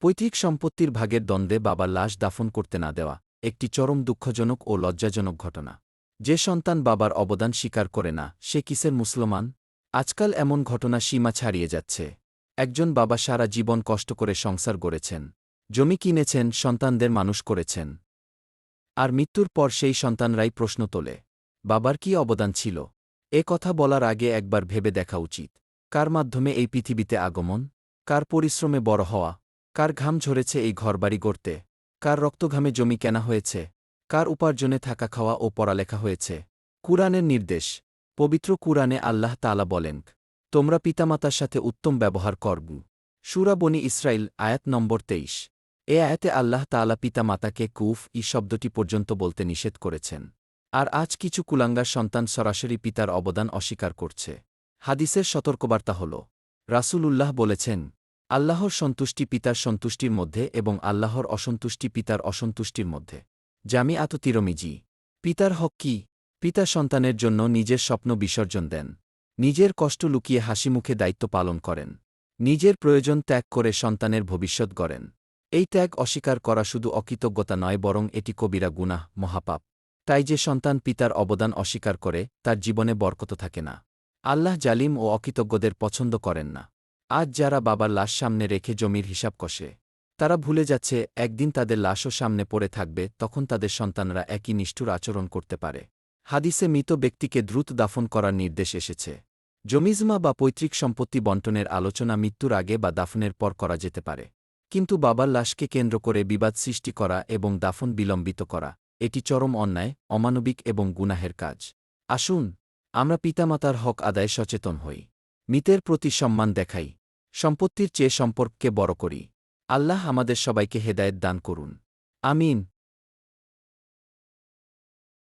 পৈতৃক সম্পত্তির ভাগের দ্বন্দ্বে বাবার লাশ দাফন করতে না দেওয়া একটি চরম দুঃখজনক ও লজ্জাজনক ঘটনা। যে সন্তান বাবার অবদান স্বীকার করে না সে কিসের মুসলমান? আজকাল এমন ঘটনা সীমা ছাড়িয়ে যাচ্ছে। একজন বাবা সারা জীবন কষ্ট করে সংসার গড়েছেন, জমি কিনেছেন, সন্তানদের মানুষ করেছেন, আর মৃত্যুর পর সেই সন্তানরাই প্রশ্ন তোলে, বাবার কি অবদান ছিল? এ কথা বলার আগে একবার ভেবে দেখা উচিত, কার মাধ্যমে এই পৃথিবীতে আগমন, কার পরিশ্রমে বড় হওয়া, কার ঘাম ঝরেছে এই ঘরবাড়ি গড়তে, কার রক্তঘামে জমি কেনা হয়েছে, কার উপার্জনে থাকা খাওয়া ও পড়ালেখা হয়েছে। কুরআনের নির্দেশ, পবিত্র কুরআনে আল্লাহ তাআলা বলেন, তোমরা পিতামাতার সাথে উত্তম ব্যবহার করবু। সূরা বনী ইসরাইল আয়াত নম্বর ২৩। এ আয়াতে আল্লাহ তাআলা পিতামাতাকে কুফ-ই শব্দটি পর্যন্ত বলতে নিষেধ করেছেন। আর আজ কিছু কুলাঙ্গার সন্তান সরাসরি পিতার অবদান অস্বীকার করছে। হাদিসের সতর্কবার্তা হল, রাসূলুল্লাহ বলেছেন, আল্লাহর সন্তুষ্টি পিতার সন্তুষ্টির মধ্যে এবং আল্লাহর অসন্তুষ্টি পিতার অসন্তুষ্টির মধ্যে। জামিআত তিরমিজি। পিতার হক কি? পিতা সন্তানের জন্য নিজের স্বপ্ন বিসর্জন দেন, নিজের কষ্ট লুকিয়ে হাসিমুখে দায়িত্ব পালন করেন, নিজের প্রয়োজন ত্যাগ করে সন্তানের ভবিষ্যৎ গড়েন। এই ত্যাগ অস্বীকার করা শুধু অকৃতজ্ঞতা নয়, বরং এটি কবিরা গুনাহ, মহাপাপ। তাই যে সন্তান পিতার অবদান অস্বীকার করে তার জীবনে বরকত থাকে না। আল্লাহ জালিম ও অকৃতজ্ঞদের পছন্দ করেন না। আজ যারা বাবার লাশ সামনে রেখে জমির হিসাব কষে, তারা ভুলে যাচ্ছে একদিন তাদের লাশও সামনে পড়ে থাকবে, তখন তাদের সন্তানরা একই নিষ্ঠুর আচরণ করতে পারে। হাদিসে মৃত ব্যক্তিকে দ্রুত দাফন করার নির্দেশ এসেছে। জমিজমা বা পৈতৃক সম্পত্তি বণ্টনের আলোচনা মৃত্যুর আগে বা দাফনের পর করা যেতে পারে, কিন্তু বাবার লাশকে কেন্দ্র করে বিবাদ সৃষ্টি করা এবং দাফন বিলম্বিত করা, এটি চরম অন্যায়, অমানবিক এবং গুনাহের কাজ। আসুন, আমরা পিতামাতার হক আদায়ে সচেতন হই, মৃতের প্রতি সম্মান দেখাই, সম্পত্তির চেয়ে সম্পর্ককে বড় করি। আল্লাহ আমাদের সবাইকে হেদায়েত দান করুন। আমিন।